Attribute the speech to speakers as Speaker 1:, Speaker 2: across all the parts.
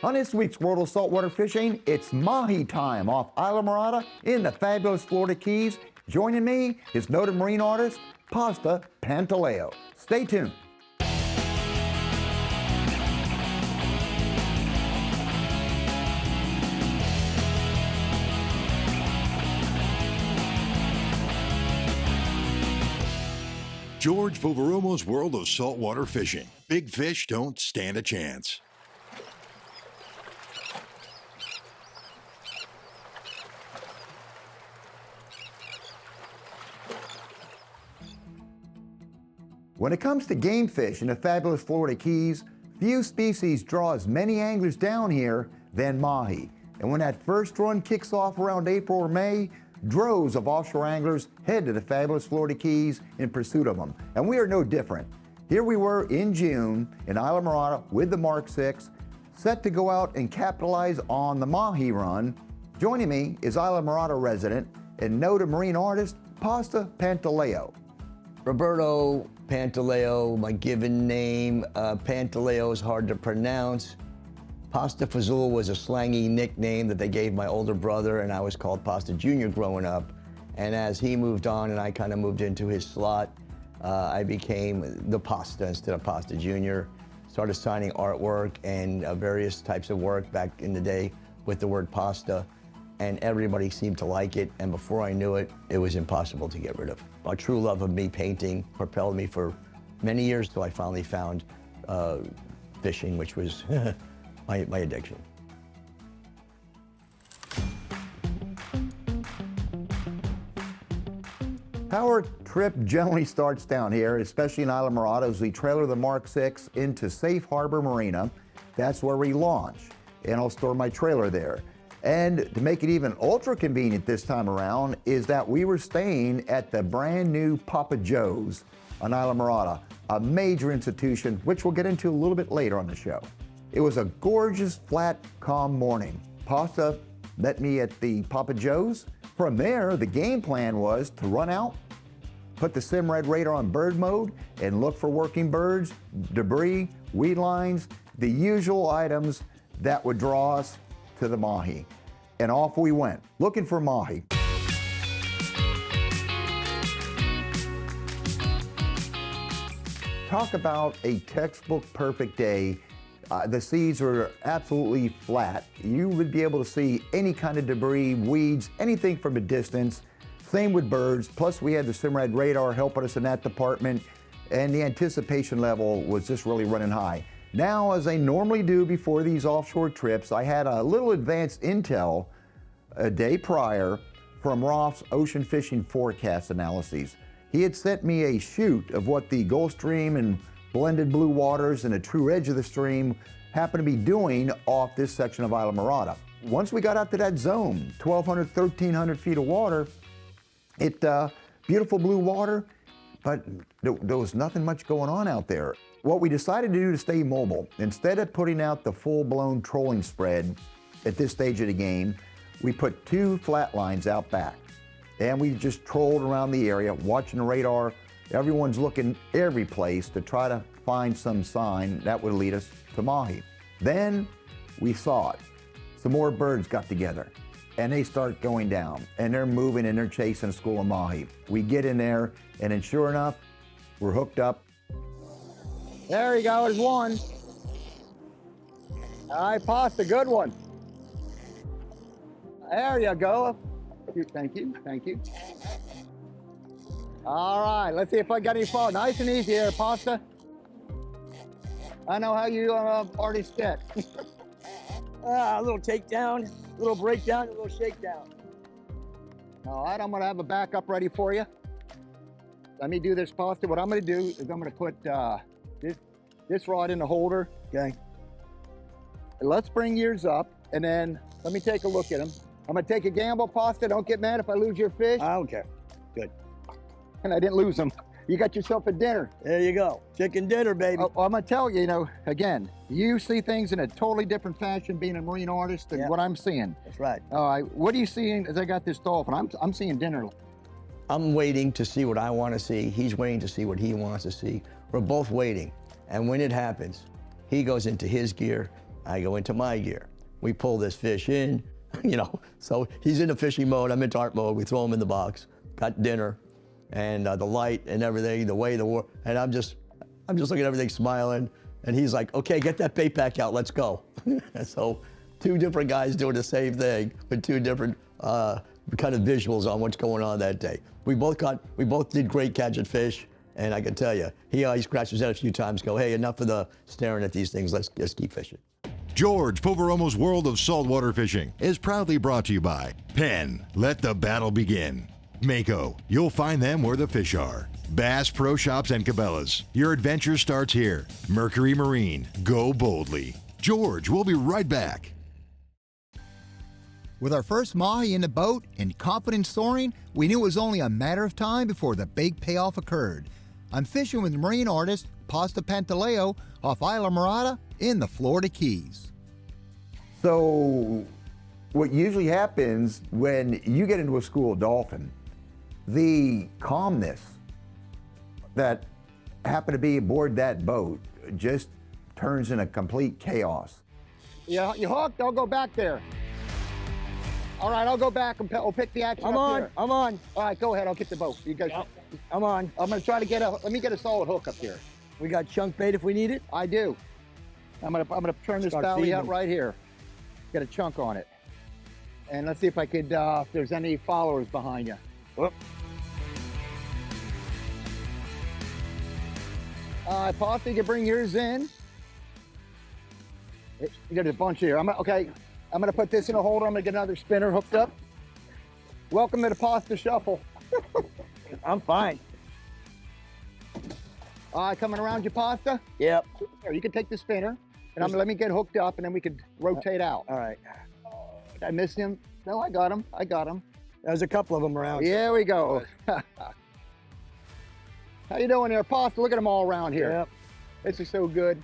Speaker 1: On this week's World of Saltwater Fishing, it's Mahi time off Islamorada in the fabulous Florida Keys. Joining me is noted marine artist, Pantaleo. Stay tuned.
Speaker 2: George Poveromo's World of Saltwater Fishing. Big fish don't stand a chance.
Speaker 1: When it comes to game fish in the fabulous Florida Keys, few species draw as many anglers down here than mahi. And when that first run kicks off around April or May, droves of offshore anglers head to the fabulous Florida Keys in pursuit of them. And we are no different. Here we were in June in Islamorada with the Mark VI, set to go out and capitalize on the mahi run. Joining me is Islamorada resident and noted marine artist, Pantaleo.
Speaker 3: Roberto, Pantaleo, my given name. Pantaleo is hard to pronounce. Pasta Fazool was a slangy nickname that they gave my older brother, and I was called Pasta Jr. growing up. And as he moved on and I kind of moved into his slot, I became the Pasta instead of Pasta Jr. Started signing artwork and various types of work back in the day with the word pasta, and everybody seemed to like it, and before I knew it, it was impossible to get rid of. A true love of me painting propelled me for many years till I finally found fishing, which was my addiction.
Speaker 1: Our trip generally starts down here, especially in Islamorada, as we trailer the Mark VI into Safe Harbor Marina. That's where we launch, and I'll store my trailer there. And to make it even ultra convenient this time around is that we were staying at the brand new Papa Joe's on Islamorada, a major institution, which we'll get into a little bit later on the show. It was a gorgeous, flat, calm morning. Pasta met me at the Papa Joe's. From there, the game plan was to run out, put the Simrad radar on bird mode, and look for working birds, debris, weed lines, the usual items that would draw us to the mahi. And off we went, looking for mahi. Talk about a textbook perfect day. The seas were absolutely flat. You would be able to see any kind of debris, weeds, anything from a distance. Same with birds, plus we had the Simrad radar helping us in that department, and the anticipation level was just really running high. Now, as I normally do before these offshore trips, I had a little advanced intel a day prior from Roth's ocean fishing forecast analyses. He had sent me a shoot of what the Gulf Stream and blended blue waters and the true edge of the stream happened to be doing off this section of Islamorada. Once we got out to that zone, 1,200, 1,300 feet of water, beautiful blue water, but there was nothing much going on out there. What we decided to do to stay mobile, instead of putting out the full-blown trolling spread at this stage of the game, we put 2 flat lines out back. And we just trolled around the area, watching the radar. Everyone's looking every place to try to find some sign that would lead us to mahi. Then we saw it. Some more birds got together, and they start going down, and they're moving and they're chasing a school of mahi. We get in there, and then sure enough, we're hooked up. There you go, there's one. All right, Pasta, good one. There you go. Thank you, thank you. All right, let's see if I got any fall. Nice and easy here, Pasta. I know how you artists get.
Speaker 3: A little takedown, a little breakdown, a little shakedown.
Speaker 1: All right, I'm gonna have a backup ready for you. Let me do this, Pasta. What I'm gonna do is I'm gonna put this rod in the holder, okay? And let's bring yours up, and then let me take a look at them. I'm gonna take a gamble, Pasta. Don't get mad if I lose your fish.
Speaker 3: I don't care. Good.
Speaker 1: And I didn't lose them. You got yourself a dinner.
Speaker 3: There you go. Chicken dinner, baby.
Speaker 1: Oh, I'm gonna tell you, again, you see things in a totally different fashion being a marine artist than what I'm seeing.
Speaker 3: That's right.
Speaker 1: All right, what are you seeing as I got this dolphin? I'm seeing dinner.
Speaker 3: I'm waiting to see what I want to see. He's waiting to see what he wants to see. We're both waiting. And when it happens, he goes into his gear, I go into my gear. We pull this fish in, you know, so he's in the fishing mode, I'm in art mode, we throw him in the box, got dinner, and the light and everything, the way the war, and I'm just looking at everything smiling, and he's like, okay, get that bait back out, let's go. And so 2 different guys doing the same thing with 2 different kind of visuals on what's going on that day. We both did great catching fish, and I can tell you, he scratched his head a few times, go, hey, enough of the staring at these things, let's keep fishing.
Speaker 2: George Poveromo's World of Saltwater Fishing is proudly brought to you by Penn, let the battle begin. Mako, you'll find them where the fish are. Bass Pro Shops and Cabela's, your adventure starts here. Mercury Marine, go boldly. George, we'll be right back.
Speaker 4: With our first Mahi in the boat and confidence soaring, we knew it was only a matter of time before the big payoff occurred. I'm fishing with marine artist Pantaleo off Islamorada in the Florida Keys.
Speaker 1: So what usually happens when you get into a school of dolphin, the calmness that happened to be aboard that boat just turns into complete chaos.
Speaker 5: Yeah, you hooked? I'll go back there. All right, I'll go back and I'll pick the action up here.
Speaker 6: I'm on.
Speaker 5: All right, go ahead. I'll get the boat. You guys.
Speaker 6: I'm on.
Speaker 5: I'm gonna try to let me get a solid hook up here.
Speaker 6: We got chunk bait if we need it.
Speaker 5: I do. I'm gonna turn this
Speaker 6: Start
Speaker 5: belly
Speaker 6: feeding.
Speaker 5: out right here. Get a chunk on it. And let's see if I could, if there's any followers behind you. Whoop. Pasta, you can bring yours in. You got a bunch here. Okay, I'm gonna put this in a holder. I'm gonna get another spinner hooked up. Welcome to the pasta shuffle.
Speaker 6: I'm fine.
Speaker 5: Coming around your pasta?
Speaker 6: Yep.
Speaker 5: Here, you can take the spinner, and let me get hooked up, and then we could rotate out.
Speaker 6: All right.
Speaker 5: Did I miss him? No, I got him. I got him.
Speaker 6: There's a couple of them around.
Speaker 5: Here we go. How you doing there, pasta? Look at them all around here.
Speaker 6: Yep.
Speaker 5: This is so good.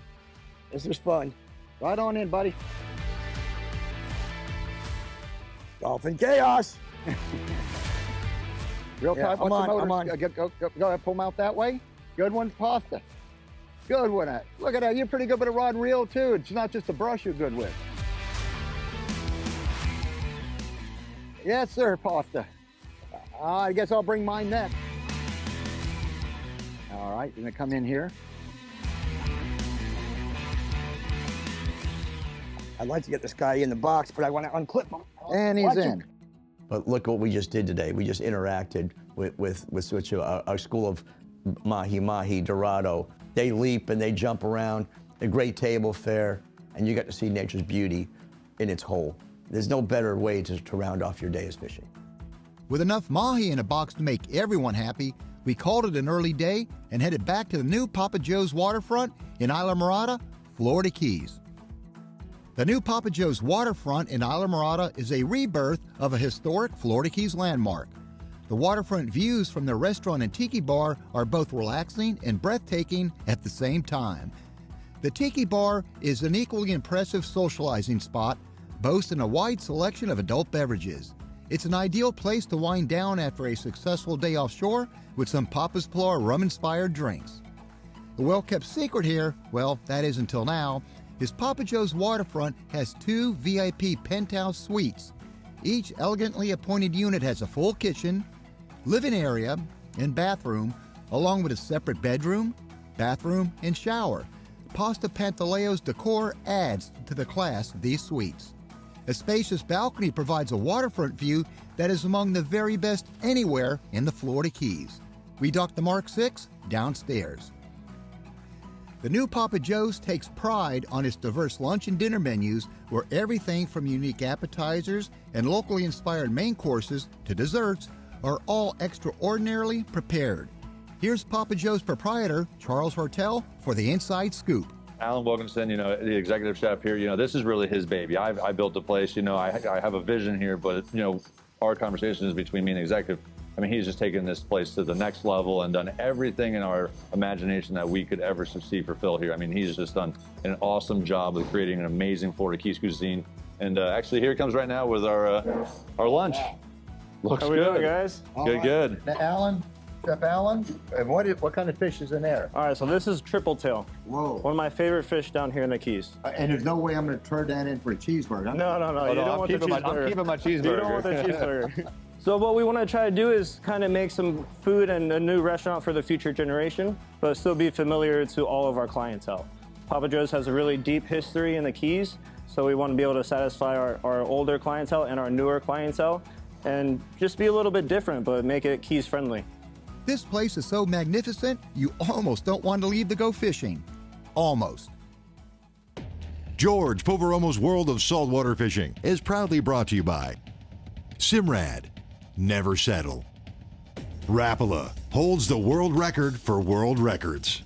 Speaker 6: This is fun.
Speaker 5: Right on in, buddy.
Speaker 6: Dolphin chaos.
Speaker 5: Real
Speaker 6: Yeah,
Speaker 5: tight.
Speaker 6: I'm
Speaker 5: What's the
Speaker 6: on,
Speaker 5: motor?
Speaker 6: I'm on.
Speaker 5: Go ahead, pull them out that way. Good one, pasta. Good one. Look at that. You're pretty good with a rod and reel, too. It's not just a brush you're good with. Yes, sir, pasta. I guess I'll bring mine next. All right, you're going to come in here.
Speaker 6: I'd like to get this guy in the box, but I want to unclip him.
Speaker 5: And he's
Speaker 6: Watch
Speaker 5: in.
Speaker 6: him.
Speaker 3: But look what we just did today. We just interacted with our school of Mahi, Dorado. They leap and they jump around, a great table fare, and you got to see nature's beauty in its whole. There's no better way to round off your day as fishing.
Speaker 4: With enough Mahi in a box to make everyone happy, we called it an early day and headed back to the new Papa Joe's waterfront in Islamorada, Florida Keys. The new Papa Joe's waterfront in Islamorada is a rebirth of a historic Florida Keys landmark. The waterfront views from the restaurant and tiki bar are both relaxing and breathtaking at the same time. The tiki bar is an equally impressive socializing spot, boasting a wide selection of adult beverages. It's an ideal place to wind down after a successful day offshore with some Papa's Plur rum-inspired drinks. The well-kept secret here, well, that is until now, is Papa Joe's waterfront has 2 VIP penthouse suites. Each elegantly appointed unit has a full kitchen, living area, and bathroom, along with a separate bedroom, bathroom, and shower. Pantaleo's decor adds to the class of these suites. A spacious balcony provides a waterfront view that is among the very best anywhere in the Florida Keys. We docked the Mark VI downstairs. The new Papa Joe's takes pride on its diverse lunch and dinner menus, where everything from unique appetizers and locally inspired main courses to desserts are all extraordinarily prepared. Here's Papa Joe's proprietor, Charles Hortel, for the inside scoop.
Speaker 7: Alan Wilkinson, the executive chef here, this is really his baby. I built the place, I have a vision here, but, our conversation is between me and the executive. I mean, he's just taken this place to the next level and done everything in our imagination that we could ever see for Phil here. I mean, he's just done an awesome job of creating an amazing Florida Keys cuisine. And actually, here he comes right now with our lunch. Looks
Speaker 8: How we
Speaker 7: good.
Speaker 8: doing, guys?
Speaker 7: Good, good.
Speaker 5: Now, Alan,
Speaker 1: Chef Allen, and what kind of fish is in there?
Speaker 8: All right, so this is triple tail.
Speaker 1: Whoa.
Speaker 8: One of my favorite fish down here in the Keys.
Speaker 1: And there's no way I'm going to turn that in for a cheeseburger. Huh?
Speaker 8: No. You don't want the cheeseburger.
Speaker 7: I'm keeping my cheeseburger.
Speaker 8: You don't want the cheeseburger. So what we want to try to do is kind of make some food and a new restaurant for the future generation, but still be familiar to all of our clientele. Papa Joe's has a really deep history in the Keys, so we want to be able to satisfy our older clientele and our newer clientele, and just be a little bit different, but make it Keys friendly.
Speaker 4: This place is so magnificent, you almost don't want to leave to go fishing. Almost.
Speaker 2: George Poveromo's World of Saltwater Fishing is proudly brought to you by Simrad, never settle. Rapala holds the world record for world records.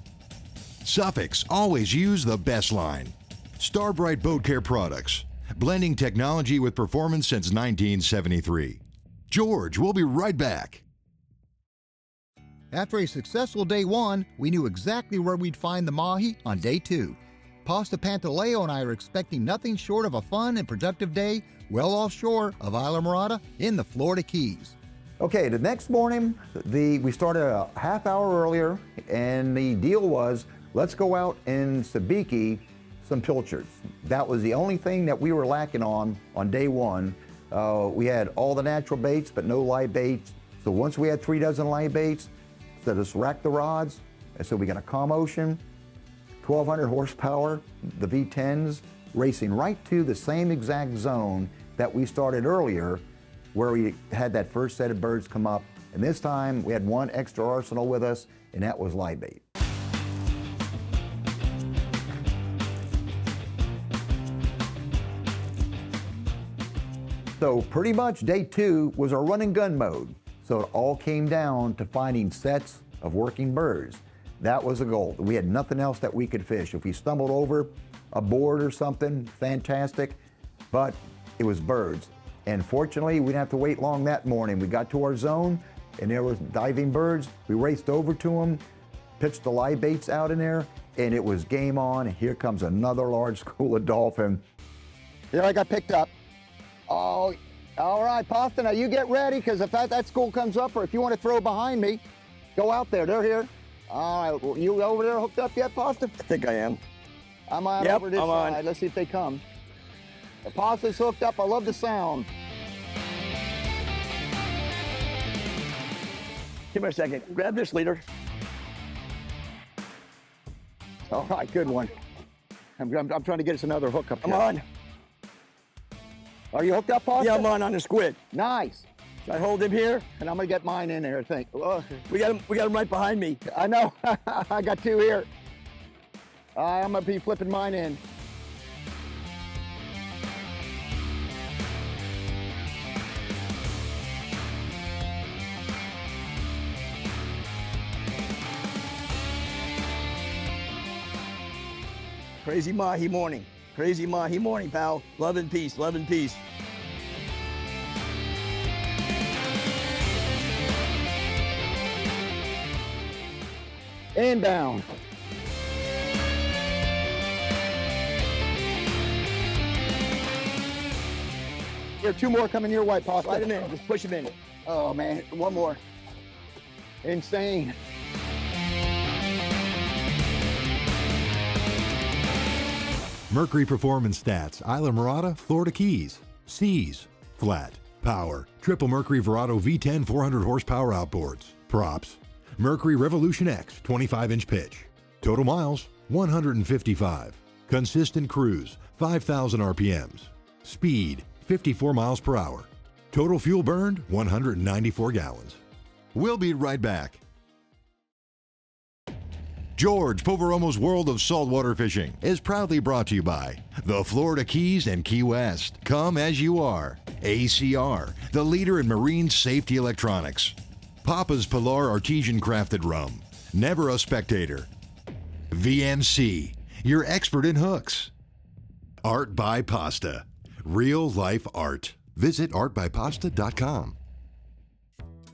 Speaker 2: Suffix, always use the best line. Starbright Boat Care Products, blending technology with performance since 1973. George, we'll be right back.
Speaker 4: After a successful day one, we knew exactly where we'd find the Mahi on day two. Pasta Pantaleo and I are expecting nothing short of a fun and productive day well offshore of Islamorada in the Florida Keys.
Speaker 1: Okay, the next morning, we started a half hour earlier, and the deal was, let's go out in sabiki some pilchards. That was the only thing that we were lacking on day one. We had all the natural baits, but no live baits. So once we had 3 dozen live baits, so just rack the rods. And so we got a calm ocean, 1,200 horsepower, the V10s, racing right to the same exact zone that we started earlier, where we had that first set of birds come up. And this time we had one extra arsenal with us, and that was live bait. So pretty much day two was our run and gun mode. So it all came down to finding sets of working birds. That was the goal. We had nothing else that we could fish. If we stumbled over a board or something, fantastic, but it was birds. And fortunately, we didn't have to wait long that morning. We got to our zone, and there was diving birds. We raced over to them, pitched the live baits out in there, and it was game on. And here comes another large school of dolphin.
Speaker 5: Here I got picked up. Oh, all right, Pasta, now you get ready, because if that school comes up, or if you want to throw behind me, go out there. They're here. All right, well, you over there hooked up yet, Pasta?
Speaker 6: I think I am.
Speaker 5: I'm on
Speaker 6: Yep,
Speaker 5: over this
Speaker 6: I'm
Speaker 5: side.
Speaker 6: on.
Speaker 5: Let's see if they come. The Pasta's hooked up. I love the sound.
Speaker 6: Give me a second. Grab this leader.
Speaker 5: All right, good one. I'm trying to get us another hook up
Speaker 6: I'm
Speaker 5: here.
Speaker 6: on.
Speaker 5: Are you hooked up, Pasta?
Speaker 6: Yeah, I'm on the squid.
Speaker 5: Nice.
Speaker 6: Should I hold him here?
Speaker 5: And I'm gonna get mine in there, I think. Oh,
Speaker 6: We got him right behind me.
Speaker 5: I know. I got 2 here. I'm gonna be flipping mine in.
Speaker 6: Crazy Mahi morning. Crazy Mahi morning, pal. Love and peace, love and peace.
Speaker 5: And down. Here, 2 more coming your way, Pasta.
Speaker 6: Slide him in, just push him in.
Speaker 5: Oh man, 1 more. Insane.
Speaker 2: Mercury Performance Stats, Islamorada, Florida Keys. Seas, flat, power, triple Mercury Verado V10 400 horsepower outboards. Props, Mercury Revolution X 25-inch pitch. Total miles, 155. Consistent cruise, 5,000 RPMs. Speed, 54 miles per hour. Total fuel burned, 194 gallons. We'll be right back. George Poveromo's World of Saltwater Fishing is proudly brought to you by the Florida Keys and Key West. Come as you are. ACR, the leader in marine safety electronics. Papa's Pilar Artesian Crafted Rum. Never a spectator. VMC, your expert in hooks. Art by Pasta. Real life art. Visit artbypasta.com.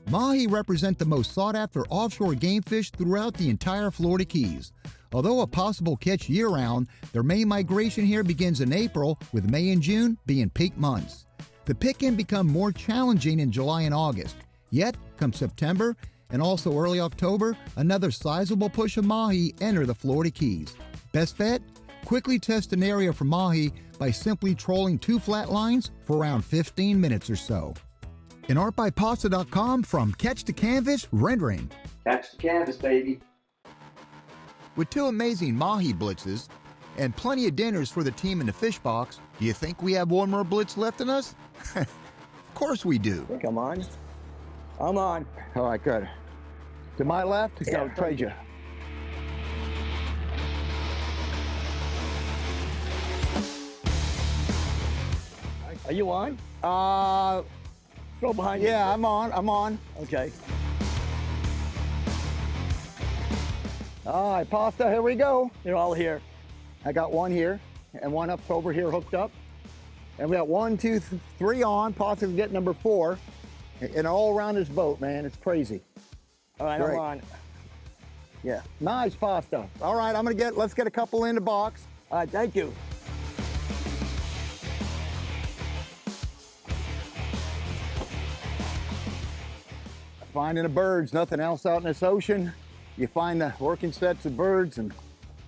Speaker 4: Mahi represent the most sought-after offshore game fish throughout the entire Florida Keys. Although a possible catch year-round, their main migration here begins in April, with May and June being peak months. The pick can become more challenging in July and August. Yet, come September, And also early October, another sizable push of mahi enter the Florida Keys. Best bet? Quickly test an area for mahi by simply trolling 2 flat lines for around 15 minutes or so. And artbypasta.com from Catch to Canvas rendering.
Speaker 6: Catch the canvas, baby.
Speaker 4: With 2 amazing mahi blitzes and plenty of dinners for the team in the fish box, do you think we have one more blitz left in us? Of course we do.
Speaker 6: I think I'm on. I'm on.
Speaker 5: All right, good. To my left,
Speaker 6: Yeah.
Speaker 5: go trade you.
Speaker 6: Are you on? Throw behind you.
Speaker 5: Yeah, I'm on.
Speaker 6: Okay.
Speaker 5: All right, Pasta, here we go.
Speaker 6: They're all here.
Speaker 5: I got one here and one up over here hooked up. And we got 1, 2, 3 on. Pasta's getting number 4. And all around this boat, man, it's crazy.
Speaker 6: All right,
Speaker 5: Great.
Speaker 6: I'm on.
Speaker 5: Yeah, nice Pasta. All right, let's get a couple in the box.
Speaker 6: All right, thank you.
Speaker 5: Finding the birds, nothing else out in this ocean. You find the working sets of birds and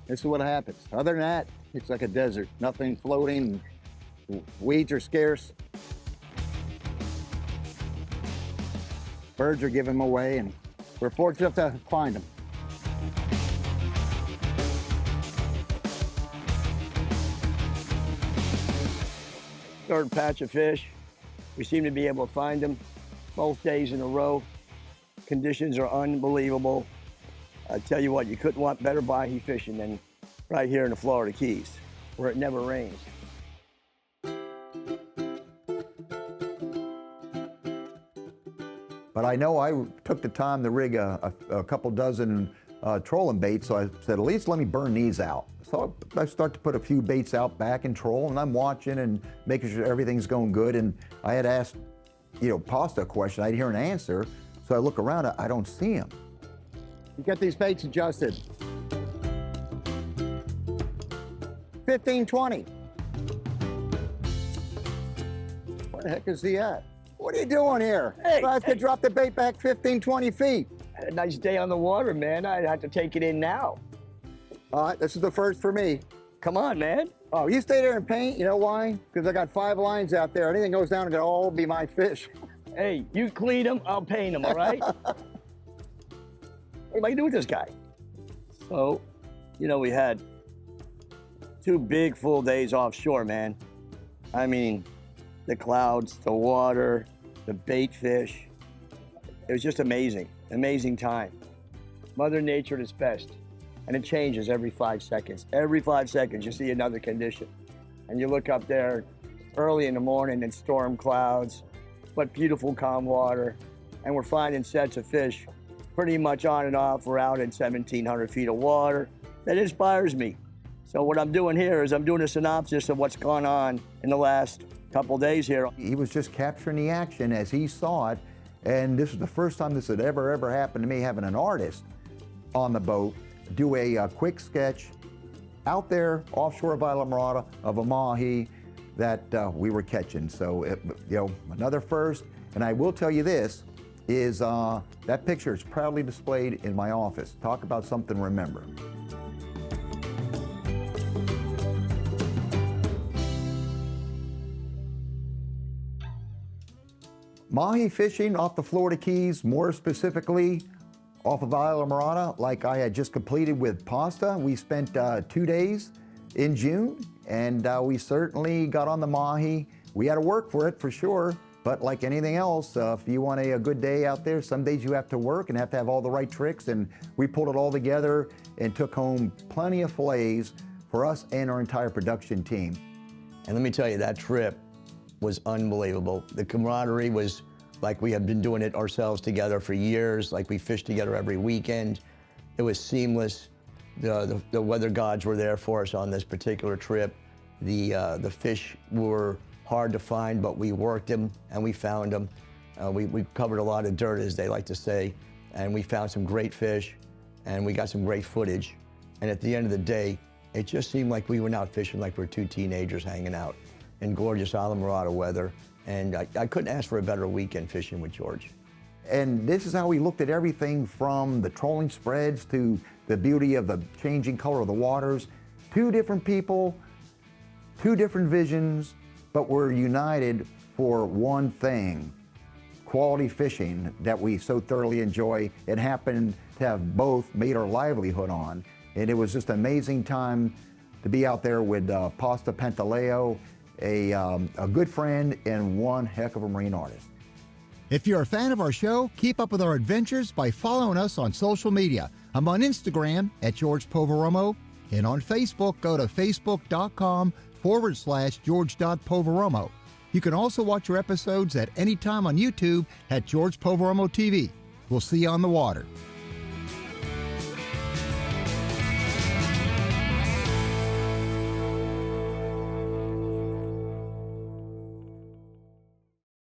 Speaker 5: this is what happens. Other than that, it's like a desert. Nothing floating, weeds are scarce. Birds are giving them away and we're fortunate to find them.
Speaker 6: Third patch of fish. We seem to be able to find them both days in a row. Conditions are unbelievable. I tell you what, you couldn't want better mahi fishing than right here in the Florida Keys, where it never rains.
Speaker 1: But I know I took the time to rig a couple dozen trolling baits, so I said, at least let me burn these out. So I start to put a few baits out back and troll, and I'm watching and making sure everything's going good. And I had asked, Pasta a question, I'd hear an answer, so I look around, I don't see him.
Speaker 5: You get these baits adjusted. 15, 20. Where the heck is he at? What are you doing here?
Speaker 6: Hey,
Speaker 5: I have to drop the bait back 15, 20 feet.
Speaker 6: Had a nice day on the water, man. I'd have to take it in now.
Speaker 5: All right, this is the first for me.
Speaker 6: Come on, man.
Speaker 5: Oh, you stay there and paint. You know why? Because I got 5 lines out there. Anything goes down, it'll all be my fish.
Speaker 6: Hey, you clean them, I'll paint them, all right? What am I gonna do with this guy? So, we had 2 big full days offshore, man. I mean, the clouds, the water, the bait fish. It was just amazing, amazing time. Mother Nature at its best. And it changes every 5 seconds. Every 5 seconds, you see another condition. And you look up there early in the morning and storm clouds, but beautiful calm water. And we're finding sets of fish pretty much on and off. We're out in 1,700 feet of water. That inspires me. So what I'm doing here is I'm doing a synopsis of what's gone on in the last couple days here.
Speaker 1: He was just capturing the action as he saw it, and this was the first time this had ever happened to me, having an artist on the boat do a quick sketch out there offshore of Islamorada of a mahi that we were catching. So, another first. And I will tell you this, is that picture is proudly displayed in my office. Talk about something to remember. Mahi fishing off the Florida Keys, more specifically off of Islamorada, like I had just completed with Pasta. We spent 2 days in June, and we certainly got on the mahi. We had to work for it for sure, but like anything else, if you want a good day out there, some days you have to work and have to have all the right tricks, and we pulled it all together and took home plenty of fillets for us and our entire production team.
Speaker 3: And let me tell you, that trip was unbelievable. The camaraderie was like we had been doing it ourselves together for years, like we fished together every weekend. It was seamless. The weather gods were there for us on this particular trip. The fish were hard to find, but we worked them and we found them. We covered a lot of dirt, as they like to say, and we found some great fish and we got some great footage. And at the end of the day, it just seemed like we went out fishing like we're 2 teenagers hanging out in gorgeous Islamorada weather. And I couldn't ask for a better weekend fishing with George.
Speaker 1: And this is how we looked at everything from the trolling spreads to the beauty of the changing color of the waters. Two different people, two different visions, but we're united for one thing: quality fishing that we so thoroughly enjoy and happen to have both made our livelihood on. And it was just an amazing time to be out there with Pasta Pantaleo, a good friend and one heck of a marine artist.
Speaker 4: If you're a fan of our show, keep up with our adventures by following us on social media. I'm on Instagram at George Poveromo, and on Facebook, go to facebook.com/George.Poveromo. You can also watch your episodes at any time on YouTube at George Poveromo TV. We'll see you on the water.